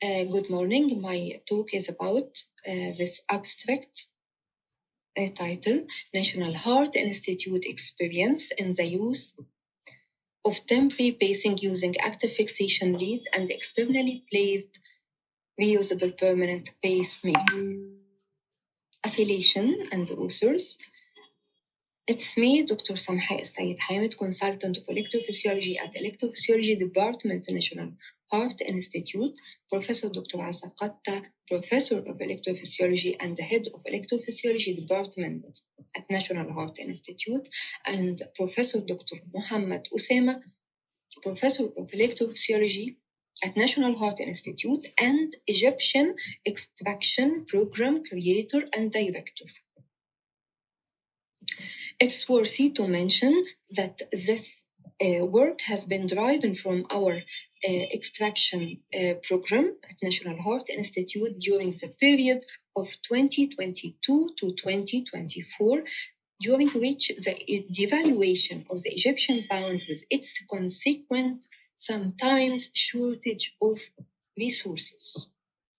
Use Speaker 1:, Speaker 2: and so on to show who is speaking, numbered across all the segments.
Speaker 1: Good morning. My talk is about this abstract title, National Heart Institute Experience in the Use of Temporary Pacing Using Active Fixation Lead and Externally Placed Reusable Permanent Pacemaker. Affiliation and authors. It's me, Dr. Samhaa Alsayed, consultant of electrophysiology at Electrophysiology Department, National Heart Institute, Professor Dr. Asa Qatta, Professor of Electrophysiology and the Head of Electrophysiology Department at National Heart Institute, and Professor Dr. Muhammad Usama, Professor of Electrophysiology at National Heart Institute and Egyptian Extraction Program Creator and Director. It's worthy to mention that this work has been derived from our extraction program at National Heart Institute during the period of 2022 to 2024, during which the devaluation of the Egyptian pound with its consequent, sometimes shortage of resources.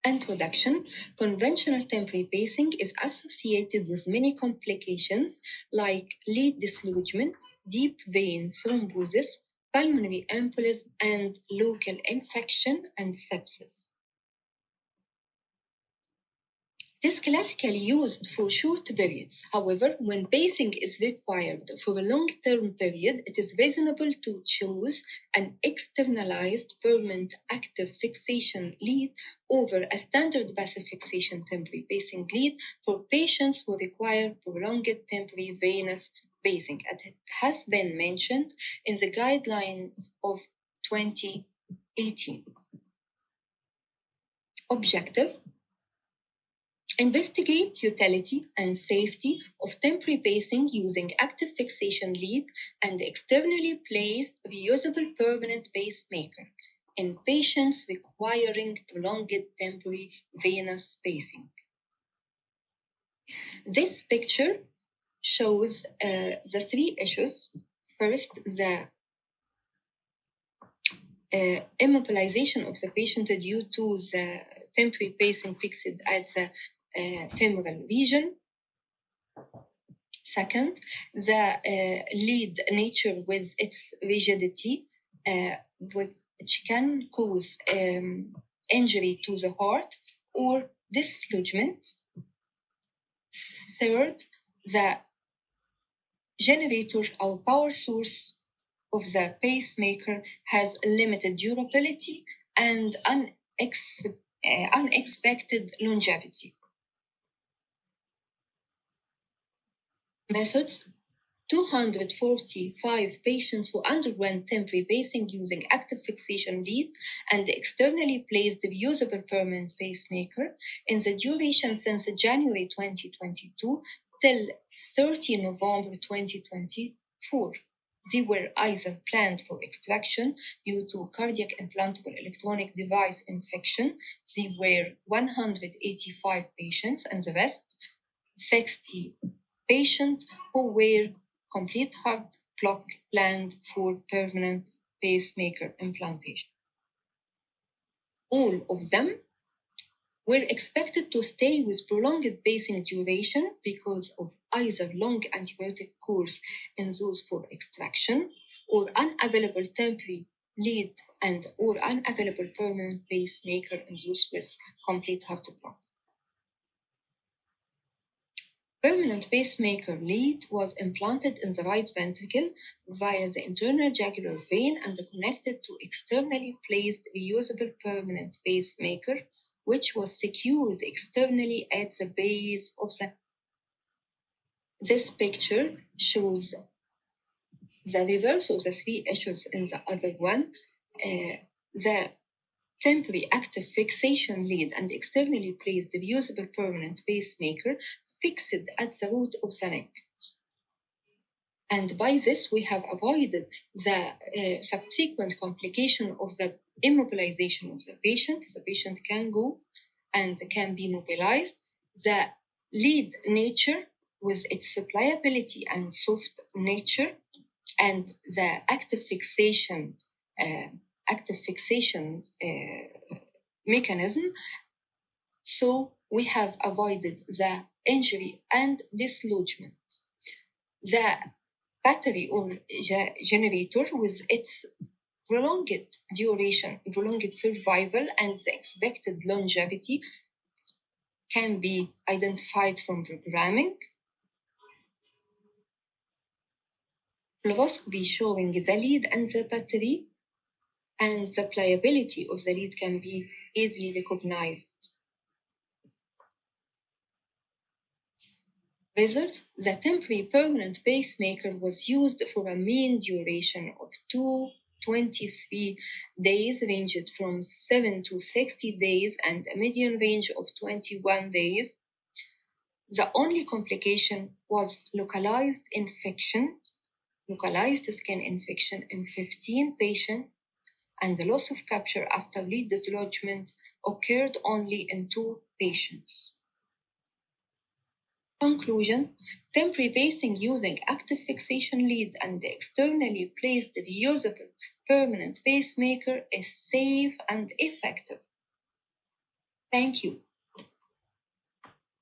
Speaker 1: Introduction. Conventional temporary pacing is associated with many complications like lead dislodgement, deep vein thrombosis, pulmonary embolism, and local infection and sepsis. This is classically used for short periods. However, when pacing is required for a long-term period, it is reasonable to choose an externalized permanent active fixation lead over a standard passive fixation temporary pacing lead for patients who require prolonged temporary venous pacing, as it has been mentioned in the guidelines of 2018. Objective: investigate utility and safety of temporary pacing using active fixation lead and externally placed reusable permanent pacemaker in patients requiring prolonged temporary venous pacing. This picture shows the three issues. First, the immobilization of the patient due to the temporary pacing fixed at the femoral region. Second, the lead nature with its rigidity, which can cause injury to the heart or dislodgement. Third, the generator or power source of the pacemaker has limited durability and unexpected longevity. Methods: 245 patients who underwent temporary pacing using active fixation lead and externally placed reusable permanent pacemaker in the duration since January 2022 till 30 November 2024. They were either planned for extraction due to cardiac implantable electronic device infection. They were 185 patients, and the rest, 60 patients who were complete heart block planned for permanent pacemaker implantation. All of them were expected to stay with prolonged pacing duration because of either long antibiotic course in those for extraction or unavailable temporary lead and or unavailable permanent pacemaker in those with complete heart block. Permanent pacemaker lead was implanted in the right ventricle via the internal jugular vein and connected to externally placed reusable permanent pacemaker, which was secured externally at the base of the. This picture shows the reverse of the three issues in the other one. The temporary active fixation lead and externally placed reusable permanent pacemaker fixed at the root of the neck. And by this, we have avoided the subsequent complication of the immobilization of the patient. The patient can go and can be mobilized. The lead nature with its pliability and soft nature and the active fixation mechanism, so we have avoided the injury and dislodgement. The battery or generator, with its prolonged duration, prolonged survival, and the expected longevity, can be identified from programming. Fluoroscopy showing the lead and the battery, and the pliability of the lead can be easily recognized. Result: the temporary permanent pacemaker was used for a mean duration of 23 days, ranged from 7 to 60 days, and a median range of 21 days. The only complication was localized skin infection in 15 patients, and the loss of capture after lead dislodgement occurred only in 2 patients. Conclusion: temporary pacing using active fixation lead and the externally placed reusable permanent pacemaker is safe and effective. Thank you.